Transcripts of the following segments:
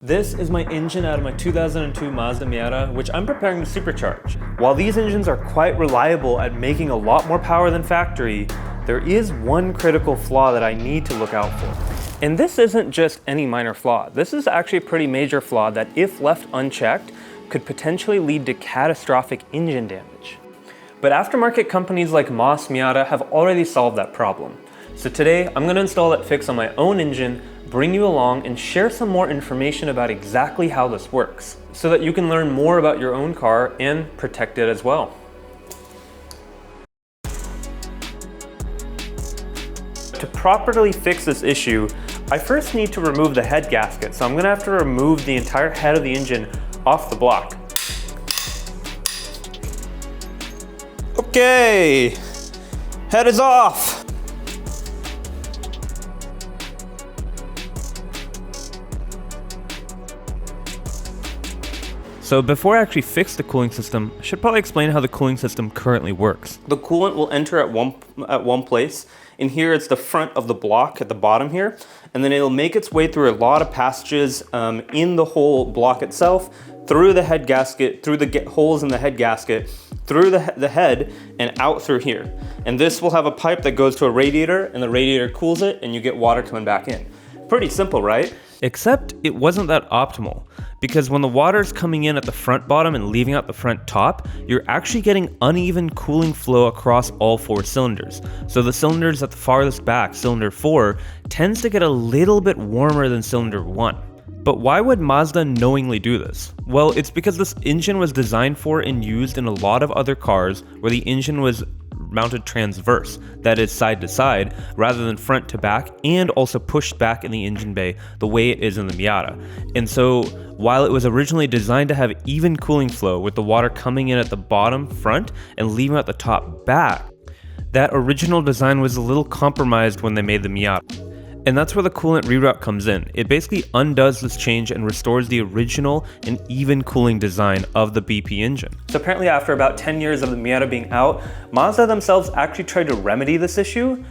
This is my engine out of my 2002 Mazda Miata, which I'm preparing to supercharge. While these engines are quite reliable at making a lot more power than factory, there is one critical flaw that I need to look out for. And this isn't just any minor flaw. This is actually a pretty major flaw that, if left unchecked, could potentially lead to catastrophic engine damage. But aftermarket companies like Moss Miata have already solved that problem. So today, I'm going to install that fix on my own engine, bring you along, and share some more information about exactly how this works, so that you can learn more about your own car and protect it as well. To properly fix this issue, I first need to remove the head gasket, so I'm going to have to remove the entire head of the engine off the block. Okay, head is off. So before I actually fix the cooling system, I should probably explain how the cooling system currently works. The coolant will enter at one place. In here, it's the front of the block at the bottom here, and then it'll make its way through a lot of passages in the whole block itself, through the head gasket, through the holes in the head gasket, through the head, and out through here. And this will have a pipe that goes to a radiator, and the radiator cools it, and you get water coming back in. Pretty simple, right? Except it wasn't that optimal, because when the water's coming in at the front bottom and leaving out the front top, you're actually getting uneven cooling flow across all 4 cylinders. So the cylinders at the farthest back, cylinder 4, tends to get a little bit warmer than cylinder 1. But why would Mazda knowingly do this? Well, it's because this engine was designed for and used in a lot of other cars where the engine was mounted transverse, that is side to side, rather than front to back, and also pushed back in the engine bay the way it is in the Miata. And so while it was originally designed to have even cooling flow with the water coming in at the bottom front and leaving at the top back, that original design was a little compromised when they made the Miata. And that's where the coolant reroute comes in. It basically undoes this change and restores the original and even cooling design of the BP engine. So apparently after about 10 years of the Miata being out, Mazda themselves actually tried to remedy this issue,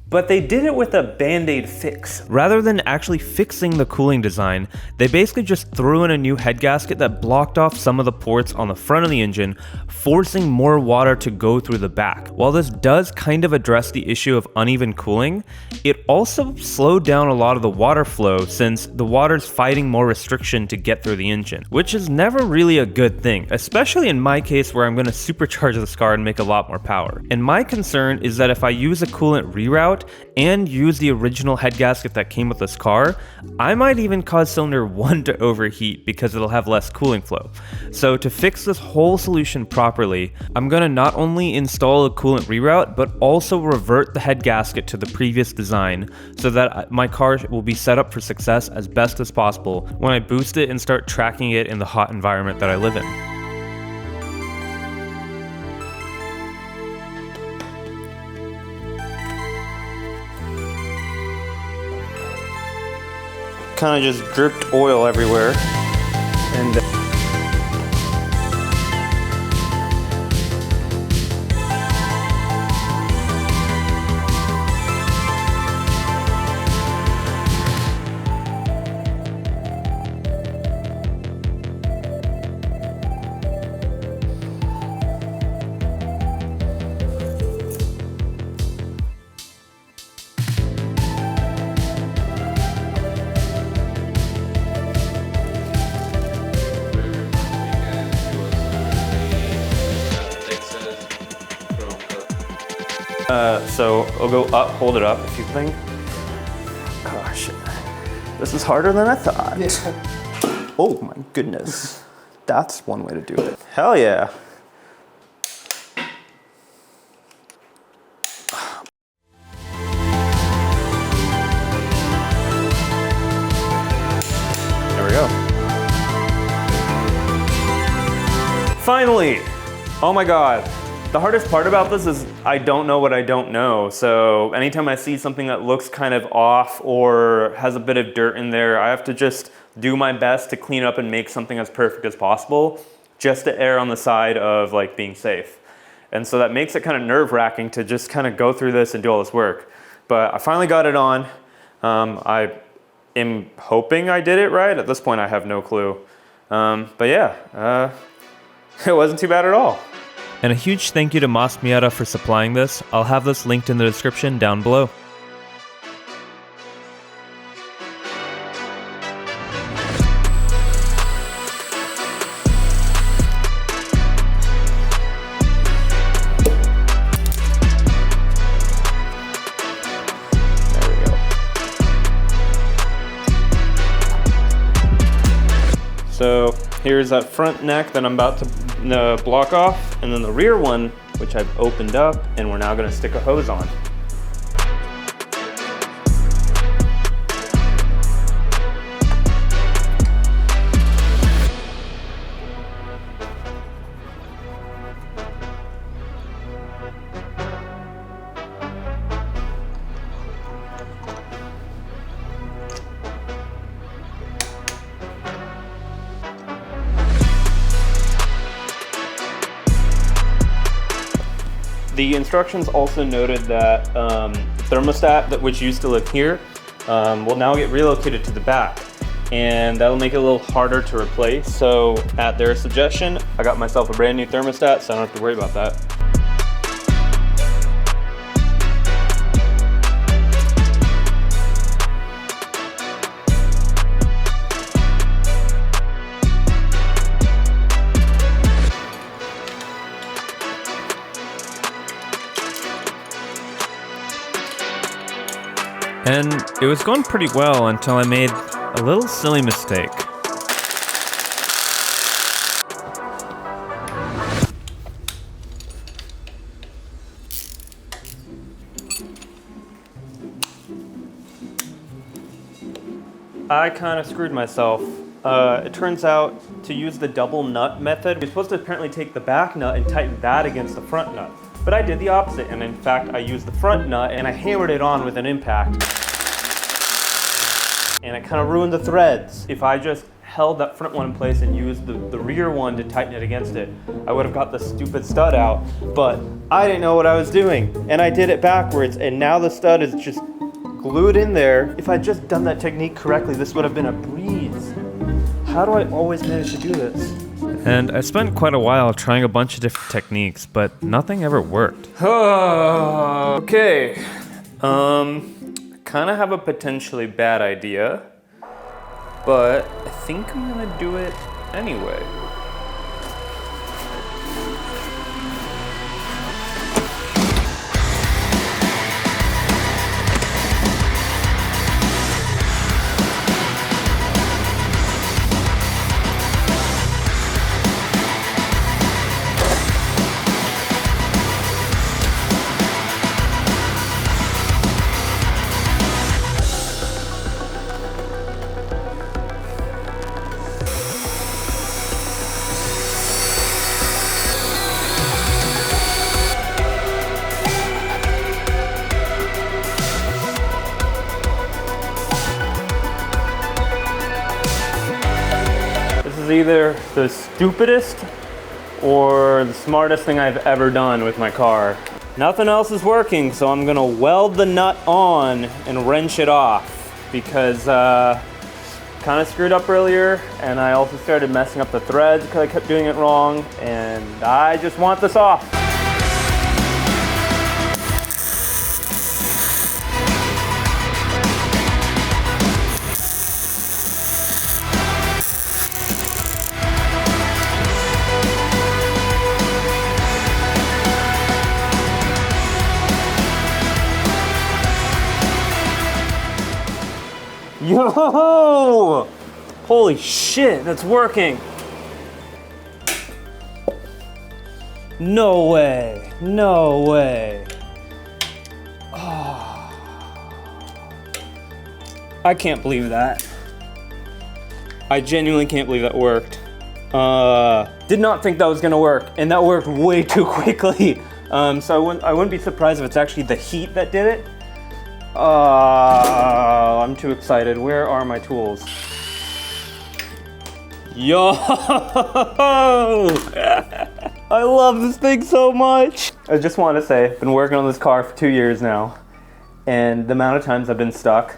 but they did it with a band-aid fix. Rather than actually fixing the cooling design, they basically just threw in a new head gasket that blocked off some of the ports on the front of the engine, forcing more water to go through the back. While this does kind of address the issue of uneven cooling, it also slowed down a lot of the water flow since the water's fighting more restriction to get through the engine, which is never really a good thing, especially in my case where I'm going to supercharge this car and make a lot more power. And my concern is that if I use a coolant reroute and use the original head gasket that came with this car, I might even cause cylinder 1 to overheat because it'll have less cooling flow. So to fix this whole solution properly, I'm going to not only install a coolant reroute, but also revert the head gasket to the previous design so that my car will be set up for success as best as possible when I boost it and start tracking it in the hot environment that I live in. Kind of just dripped oil everywhere, and so I'll go up, hold it up if you think. Gosh, this is harder than I thought. Yeah. Oh my goodness. That's one way to do it. Hell yeah. There we go. Finally! Oh my God. The hardest part about this is I don't know what I don't know. So anytime I see something that looks kind of off or has a bit of dirt in there, I have to just do my best to clean up and make something as perfect as possible, just to err on the side of like being safe. And so that makes it kind of nerve-wracking to just kind of go through this and do all this work. But I finally got it on. I am hoping I did it right. At this point, I have no clue. But yeah, it wasn't too bad at all. And a huge thank you to Miata for supplying this. I'll have this linked in the description down below. So here's that front neck that I'm about to block off, and then the rear one, which I've opened up, and we're now gonna stick a hose on. The instructions also noted that thermostat, which used to live here, will now get relocated to the back, and that'll make it a little harder to replace. So at their suggestion, I got myself a brand new thermostat, so I don't have to worry about that. And it was going pretty well until I made a little silly mistake. I kind of screwed myself. It turns out to use the double nut method, you're supposed to apparently take the back nut and tighten that against the front nut. But I did the opposite, and in fact, I used the front nut and I hammered it on with an impact. And it kind of ruined the threads. If I just held that front one in place and used the rear one to tighten it against it, I would have got the stupid stud out. But I didn't know what I was doing, and I did it backwards, and now the stud is just glued in there. If I'd just done that technique correctly, this would have been a breeze. How do I always manage to do this? And I spent quite a while trying a bunch of different techniques, but nothing ever worked. Okay. Kind of have a potentially bad idea, but I think I'm gonna do it anyway. Either the stupidest or the smartest thing I've ever done with my car. Nothing else is working, so I'm gonna weld the nut on and wrench it off because kind of screwed up earlier, and I also started messing up the threads because I kept doing it wrong, and I just want this off. Yo! Holy shit, that's working! No way, no way. Oh. I can't believe that. I genuinely can't believe that worked. Did not think that was gonna work, and that worked way too quickly. So I wouldn't be surprised if it's actually the heat that did it. I'm too excited. Where are my tools? Yo! I love this thing so much. I just want to say, I've been working on this car for 2 years now, and the amount of times I've been stuck,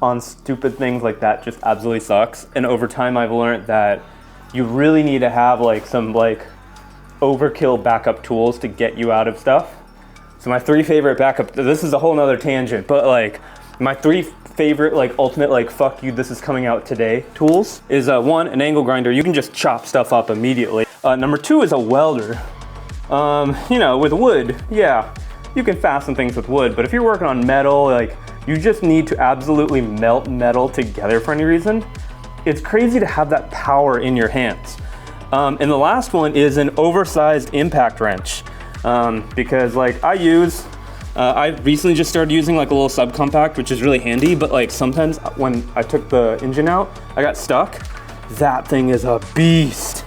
on stupid things like that just absolutely sucks. And over time I've learned that you really need to have like some like overkill backup tools to get you out of stuff. So my 3 favorite backup, this is a whole nother tangent, but like my 3 favorite like ultimate like fuck you, this is coming out today tools is 1, an angle grinder. You can just chop stuff up immediately. Number 2 is a welder. You know, with wood, yeah, you can fasten things with wood, but if you're working on metal, like you just need to absolutely melt metal together for any reason. It's crazy to have that power in your hands. And the last one is an oversized impact wrench. Because like I recently just started using like a little subcompact, which is really handy, but like sometimes when I took the engine out, I got stuck. That thing is a beast.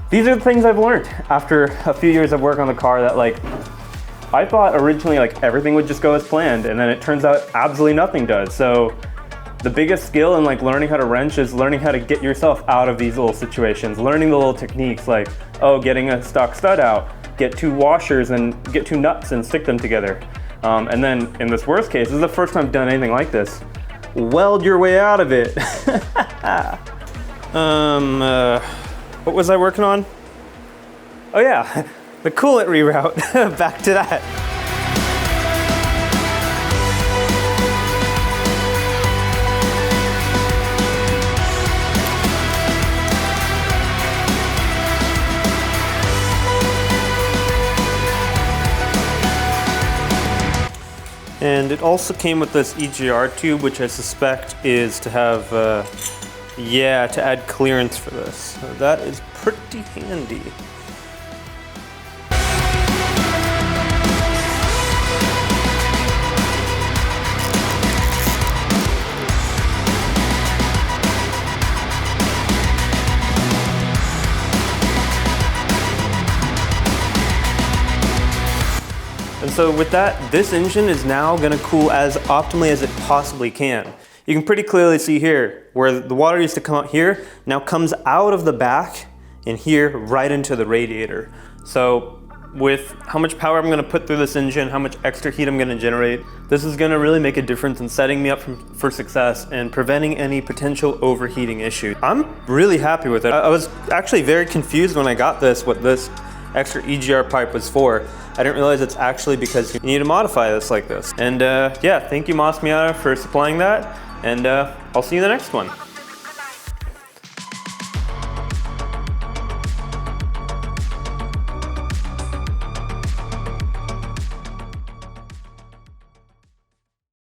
These are the things I've learned after a few years of work on the car that like, I thought originally like everything would just go as planned, and then it turns out absolutely nothing does. So the biggest skill in like learning how to wrench is learning how to get yourself out of these little situations, learning the little techniques like, oh, getting a stock stud out, get 2 washers and get 2 nuts and stick them together. And then in this worst case, this is the first time I've done anything like this, weld your way out of it. What was I working on? Oh yeah, the coolant reroute. Back to that. And it also came with this EGR tube, which I suspect is to have, yeah, to add clearance for this. So that is pretty handy. And so with that, this engine is now gonna cool as optimally as it possibly can. You can pretty clearly see here, where the water used to come out here, now comes out of the back and here right into the radiator. So with how much power I'm gonna put through this engine, how much extra heat I'm gonna generate, this is gonna really make a difference in setting me up for success and preventing any potential overheating issue. I'm really happy with it. I was actually very confused when I got this, what this extra EGR pipe was for. I didn't realize it's actually because you need to modify this like this. And yeah, thank you Mas Miata for supplying that, and I'll see you in the next one.